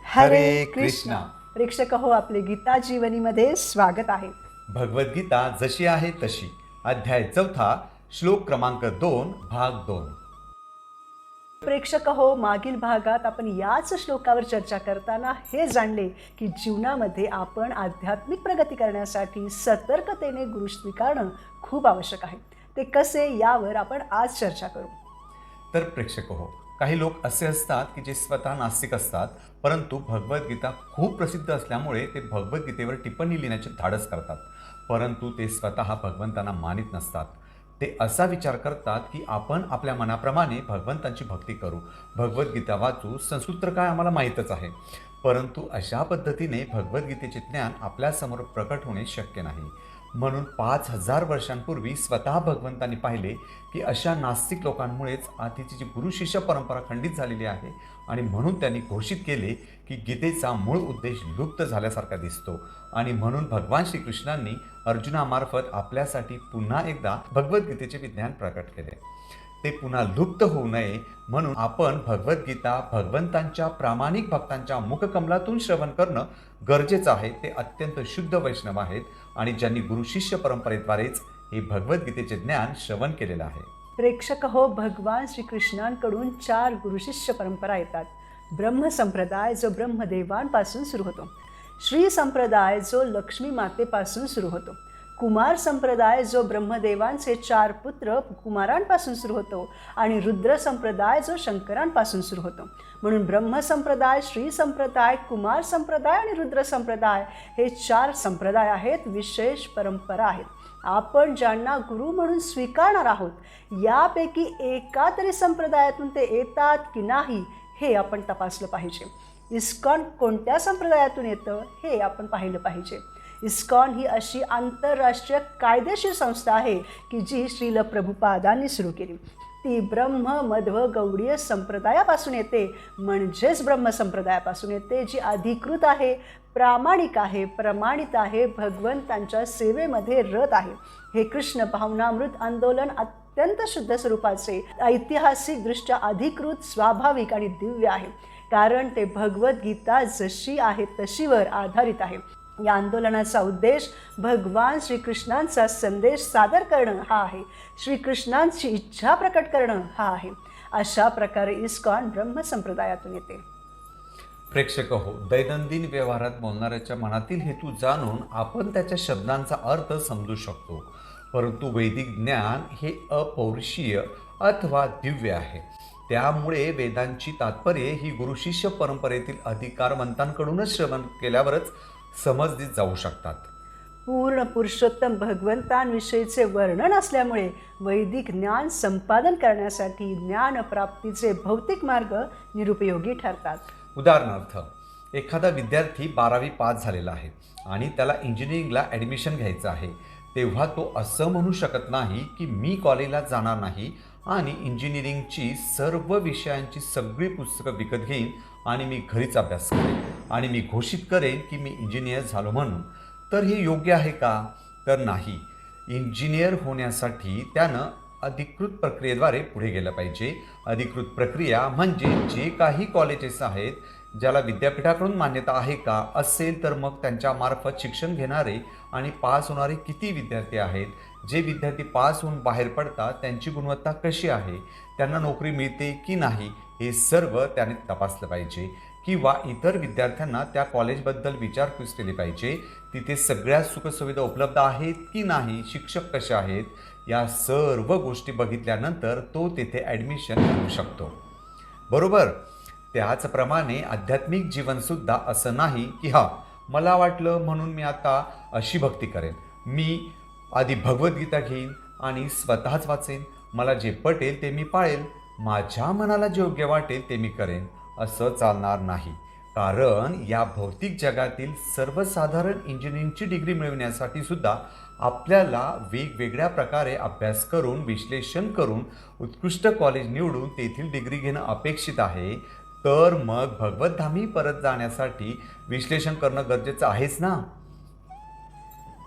हरे कृष्ण. प्रेक्षक हो, आपले गीता जीवनीमध्ये स्वागत आहे. भगवद्गीता जशी आहे तशी, अध्याय 4, श्लोक क्रमांक 2, भाग 2. प्रेक्षक हो, मागील भागात आपण याच श्लोकावर चर्चा करताना हे जाणले की जीवनामध्ये आपण आध्यात्मिक प्रगती करण्यासाठी सतर्कतेने गुरु स्वीकारणं खूप आवश्यक आहे. ते कसे, यावर आपण आज चर्चा करू. तर प्रेक्षक हो, काही लोक असे असतात की जे स्वतः नास्तिक असतात, परंतु भगवद्गीता खूप प्रसिद्ध असल्यामुळे ते भगवद्गीतेवर टिप्पणी लिहिण्याचे धाडस करतात, परंतु ते स्वतः भगवंतांना मानित नसतात. ते असा विचार करतात की आपण आपल्या मनाप्रमाणे भगवंतांची भक्ती करू, भगवद्गीता वाचू, संसूत्र काय आम्हाला माहीतच आहे. परंतु अशा पद्धतीने भगवद्गीतेचे ज्ञान आपल्यासमोर प्रकट होणे शक्य नाही. म्हणून 5000 वर्षांपूर्वी स्वतः भगवंतांनी पाहिले की अशा नास्तिक लोकांमुळेच आधीची जी गुरु शिष्य परंपरा खंडित झालेली आहे, आणि म्हणून त्यांनी घोषित केले की गीतेचा मूळ उद्देश लुप्त झाल्यासारखा दिसतो. आणि म्हणून भगवान श्रीकृष्णांनी अर्जुनामार्फत आपल्यासाठी पुन्हा एकदा भगवद्गीतेचे विज्ञान प्रकट केले. ते पुन्हा लुप्त होऊ नये म्हणून आपण भगवद्गीता भगवंतांच्या प्रामाणिक भक्तांच्या मुखकमलातून श्रवण करणं गरजेचं आहे. ते अत्यंत शुद्ध वैष्णव आहेत आणि ज्यांनी गुरु शिष्य परंपरेद्वारेच हे भगवद्गीतेचे ज्ञान श्रवण केलेलं आहे. प्रेक्षक हो, भगवान श्रीकृष्णांकडून 4 गुरुशिष्य परंपरा येतात. ब्रह्म संप्रदाय जो ब्रह्मदेवांपासून सुरू होतो, श्री संप्रदाय जो लक्ष्मी मातेपासून सुरू होतो, कुमार संप्रदाय जो ब्रह्मदेवांचे 4 पुत्र कुमारांपासून सुरू होतो, आणि रुद्र संप्रदाय जो शंकरांपासून सुरू होतो. म्हणून ब्रह्म संप्रदाय, श्री संप्रदाय, कुमार संप्रदाय आणि रुद्र संप्रदाय हे 4 संप्रदाय आहेत, विशेष परंपरा आहेत. आपण ज्यांना गुरु म्हणून स्वीकारणार आहोत, यापैकी एका तरी संप्रदायातून ते येतात की नाही हे आपण तपासलं पाहिजे. इस्कॉन कोणत्या संप्रदायातून येतं हे आपण पाहिलं पाहिजे. इस्कॉन ही अशी आंतरराष्ट्रीय कायदेशीर संस्था आहे की जी श्रील प्रभुपादांनी सुरू केली. ती ब्रह्म मध्व गौडीय संप्रदायापासून येते, म्हणजेच ब्रह्म संप्रदायापासून येते, जी अधिकृत आहे, प्रामाणिक आहे, प्रमाणित आहे, भगवंतांच्या सेवेमध्ये रत आहे. हे कृष्ण भावनामृत आंदोलन अत्यंत शुद्ध स्वरूपाचे, ऐतिहासिकदृष्ट्या अधिकृत, स्वाभाविक आणि दिव्य आहे, कारण ते भगवद्गीता जशी आहे तशीवर आधारित आहे. या आंदोलनाचा उद्देश भगवान श्रीकृष्णांचा संदेश सादर करणं हा आहे, श्रीकृष्णांची इच्छा प्रकट करणं हा आहे. अशा प्रकारे इस्कॉन ब्रह्म संप्रदायातून येते. प्रेक्षक हो, दैनंदिन व्यवहारात बोलणाऱ्याच्या मनातील हेतू जाणून आपण त्याच्या शब्दांचा अर्थ समजू शकतो, परंतु वैदिक ज्ञान हे अपौरुषीय अथवा दिव्य आहे. त्यामुळे वेदांची तात्पर्ये ही गुरुशिष्य परंपरेतील अधिकारवंतांकडूनच श्रवण केल्यावरच समजली जाऊ शकतात. पूर्ण पुरुषोत्तम भगवंतांविषयीचे वर्णन असल्यामुळे वैदिक ज्ञान संपादन करण्यासाठी ज्ञानप्राप्तीचे भौतिक मार्ग निरुपयोगी ठरतात. उदाहरणार्थ, एखादा विद्यार्थी 12वी पास झालेला आहे आणि त्याला इंजिनिअरिंगला ॲडमिशन घ्यायचं आहे, तेव्हा तो असं म्हणू शकत नाही की मी कॉलेजला जाणार नाही आणि इंजिनिअरिंगची सर्व विषयांची सगळी पुस्तकं विकत घेईन आणि मी घरीच अभ्यास करेन आणि मी घोषित करेन की मी इंजिनियर झालो म्हणून. तर हे योग्य आहे का? तर नाही. इंजिनियर होण्यासाठी त्यानं अधिकृत प्रक्रियेद्वारे पुढे गेलं पाहिजे. अधिकृत प्रक्रिया म्हणजे जे काही कॉलेजेस आहेत ज्याला विद्यापीठाकडून मान्यता आहे का, असेल तर मग त्यांच्यामार्फत शिक्षण घेणारे आणि पास होणारे किती विद्यार्थी आहेत, जे विद्यार्थी पास होऊन बाहेर पडतात त्यांची गुणवत्ता कशी आहे, त्यांना नोकरी मिळते की नाही, हे सर्व त्याने तपासलं पाहिजे. किंवा इतर विद्यार्थ्यांना त्या कॉलेजबद्दल विचारपूस केली पाहिजे, तिथे सगळ्या सुखसुविधा उपलब्ध आहेत की नाही, शिक्षक कसे आहेत, या सर्व गोष्टी बघितल्यानंतर तो तिथे ॲडमिशन घेऊ शकतो. बरोबर. त्याचप्रमाणे आध्यात्मिक जीवनसुद्धा असं नाही की मला वाटलं म्हणून मी आता अशी भक्ती करेन, मी आधी भगवद्गीता घेईन आणि स्वतःच वाचेन, मला जे पटेल ते मी पाळेल, माझ्या मनाला जे योग्य वाटेल ते मी करेन, असं चालणार नाही. कारण या भौतिक जगातील सर्वसाधारण इंजिनिअरिंगची डिग्री मिळवण्यासाठी सुद्धा आपल्याला वेगवेगळ्या प्रकारे अभ्यास करून, विश्लेषण करून, उत्कृष्ट कॉलेज निवडून तेथील डिग्री घेणं अपेक्षित आहे. तर मग भगवतधामी परत जाण्यासाठी विश्लेषण करणं गरजेचं आहेच ना.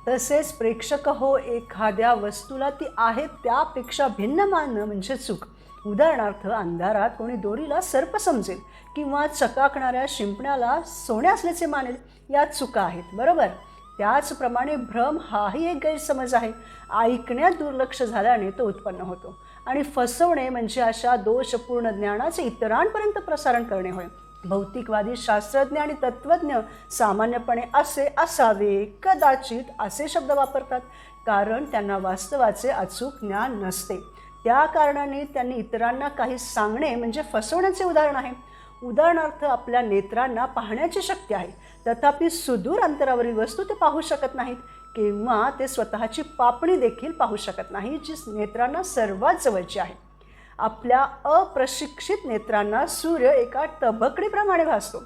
तसेच प्रेक्षक हो, एखाद्या वस्तूला ती आहे त्यापेक्षा भिन्न मानणं म्हणजे चूक. उदाहरणार्थ, अंधारात कोणी दोरीला सर्प समजेल किंवा चकाकणाऱ्या शिंपण्याला सोने असल्याचे मानेल. या चुका आहेत, बरोबर. त्याचप्रमाणे भ्रम हाही एक गैरसमज आहे. ऐकण्यात दुर्लक्ष झाल्याने तो उत्पन्न होतो. आणि फसवणे म्हणजे अशा दोषपूर्ण ज्ञानाचे इतरांपर्यंत प्रसारण करणे होय. भौतिकवादी शास्त्रज्ञ आणि तत्त्वज्ञ सामान्यपणे असे असावे, कदाचित असे शब्द वापरतात, कारण त्यांना वास्तवाचे अचूक ज्ञान नसते. त्या कारणाने त्यांनी इतरांना काही सांगणे म्हणजे फसवण्याचे उदाहरण आहे. उदाहरणार्थ, आपल्या नेत्रांना पाहण्याची शक्ती आहे, तथापि सुदूर अंतरावरील वस्तू ते पाहू शकत नाहीत किंवा ते स्वतःची पापणी देखील पाहू शकत नाही, जी नेत्रांना सर्वात जवळची आहे. आपल्या अप्रशिक्षित नेत्रांना सूर्य एका तबकडीप्रमाणे भासतो.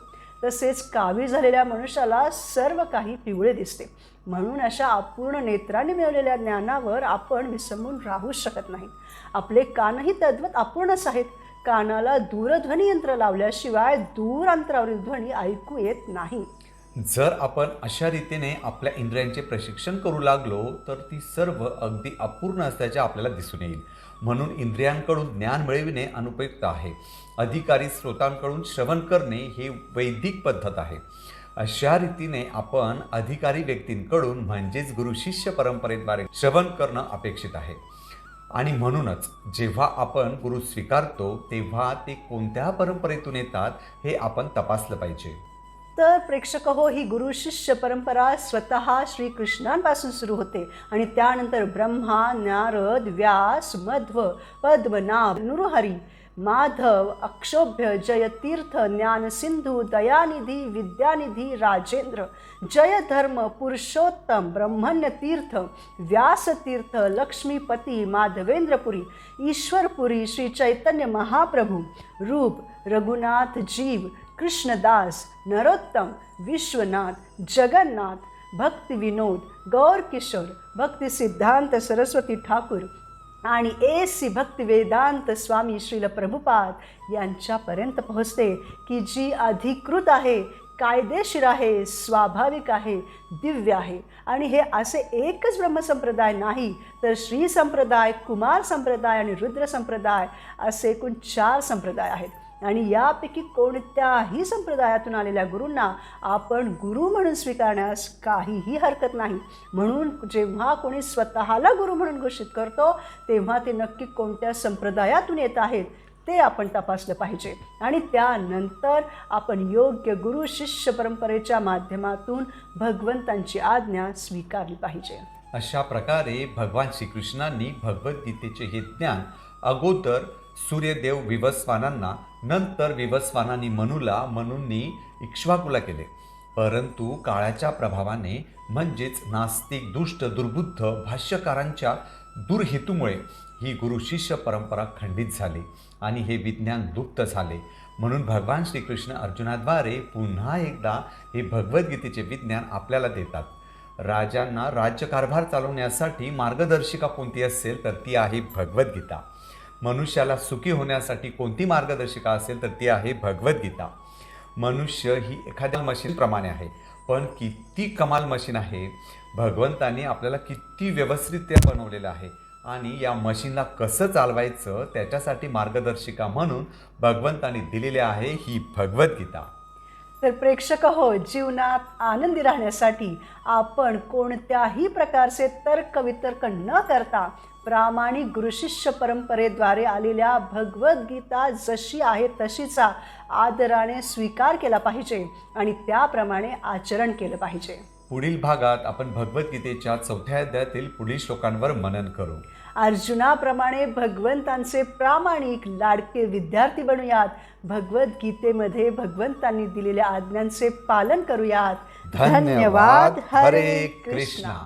तसेच कावीळ झालेल्या मनुष्याला सर्व काही पिवळे दिसते. म्हणून अशा अपूर्ण नेत्रांनी मिळवलेल्या ज्ञानावर आपण विसंबून राहू शकत नाही. आपले कानही तद्वत अपूर्णच आहेत. कानाला दूरध्वनी यंत्र लावल्याशिवाय दूर अंतरावरील ध्वनी ऐकू येत नाही. जर आपण अशा रीतीने आपल्या इंद्रियांचे प्रशिक्षण करू लागलो तर ती सर्व अगदी अपूर्ण असल्याचे आपल्याला दिसून येईल. म्हणून इंद्रियांकडून ज्ञान मिळविणे अनुपयुक्त आहे. अधिकारी स्रोतांकडून श्रवण करणे ही वैदिक पद्धत आहे. अशा रीतीने आपण अधिकारी व्यक्तींकडून म्हणजेच गुरु शिष्य परंपरेद्वारे श्रवण करणं अपेक्षित आहे. आणि म्हणूनच जेव्हा आपण गुरु स्वीकारतो तेव्हा ते कोणत्या परंपरेतून येतात हे आपण तपासलं पाहिजे. तर प्रेक्षक हो, ही गुरु शिष्य परंपरा स्वतः श्रीकृष्णांपासून सुरू होते आणि त्यानंतर ब्रह्मा, नारद, व्यास, मध्व, पद्मनाभ, नृहरी, माधव, अक्षोभ्य, जयतीर्थ, ज्ञानसिंधू, दयानिधी, विद्यानिधी, राजेंद्र, जयधर्म, पुरुषोत्तम, ब्रह्मण्यतीर्थ, व्यासतीर्थ, लक्ष्मीपती, माधवेंद्रपुरी, ईश्वरपुरी, श्री चैतन्य महाप्रभू, रूप, रघुनाथ जीव, कृष्णदास, नरोत्तम, विश्वनाथ, जगन्नाथ, भक्ति विनोद, गौर किशोर, भक्ति सिद्धांत सरस्वती ठाकूर आणि एसी भक्ति वेदांत स्वामी श्रील प्रभुपाद यांच्यापर्यंत पोहोचते, की जी अधिकृत आहे, कायदेशीर आहे, स्वाभाविक आहे, दिव्य आहे. आणि हे असे एकच ब्रह्मसंप्रदाय नाही, तर श्री संप्रदाय, कुमार संप्रदाय आणि रुद्र संप्रदाय असे एकूण 4 संप्रदाय आहेत. आणि यापैकी कोणत्याही संप्रदायातून आलेल्या गुरूंना आपण गुरु म्हणून स्वीकारण्यास काहीही हरकत नाही. म्हणून जेव्हा कोणी स्वतःला गुरु म्हणून घोषित करतो तेव्हा ते नक्की कोणत्या संप्रदायातून येत आहेत ते आपण तपासलं पाहिजे. आणि त्यानंतर आपण योग्य गुरु शिष्य परंपरेच्या माध्यमातून भगवंतांची आज्ञा स्वीकारली पाहिजे. अशा प्रकारे भगवान श्रीकृष्णांनी भगवद्गीतेचे हे ज्ञान अगोदर सूर्यदेव विवस्वानांना, नंतर विवस्वानांनी मनुला, मनुंनी इक्ष्वाकुला केले. परंतु काळाच्या प्रभावाने म्हणजेच नास्तिक, दुष्ट, दुर्बुद्ध भाष्यकारांच्या दुर्हेतूमुळे ही गुरु शिष्य परंपरा खंडित झाली आणि हे विज्ञान लुप्त झाले. म्हणून भगवान श्रीकृष्ण अर्जुनाद्वारे पुन्हा एकदा हे भगवद्गीतेचे विज्ञान आपल्याला देतात. राजांना राज्यकारभार चालवण्यासाठी मार्गदर्शिका कोणती असेल तर ती आहे भगवद्गीता. मनुष्याला सुखी होण्यासाठी कोणती मार्गदर्शिका असेल तर ती आहे भगवद्गीता. मनुष्य ही एखाद्या मशीनप्रमाणे आहे, पण किती कमाल मशीन आहे. भगवंतांनी आपल्याला किती व्यवस्थितरित्या बनवलेलं आहे आणि या मशीनला कसं चालवायचं त्याच्यासाठी मार्गदर्शिका म्हणून भगवंतांनी दिलेली आहे ही भगवद्गीता. तर प्रेक्षक हो, जीवनात आनंदी राहण्यासाठी आपण कोणत्याही प्रकारचे तर्कवितर्क न करता प्रामाणिक गुरुशिष्य परंपरेद्वारे आलेल्या भगवद्गीता जशी आहे तशीचा आदराने स्वीकार केला पाहिजे आणि त्याप्रमाणे आचरण केलं पाहिजे. पुढील भागात आपण भगवद्गीतेच्या 4थ्या अध्यायातील पुढील श्लोकांवर मनन करू. अर्जुनाप्रमाणे भगवंतांचे प्रामाणिक लाडके विद्यार्थी बनूयात. भगवद्गीतेमध्ये भगवंतांनी दिलेल्या आज्ञांचे पालन करूयात. धन्यवाद. हरे कृष्णा.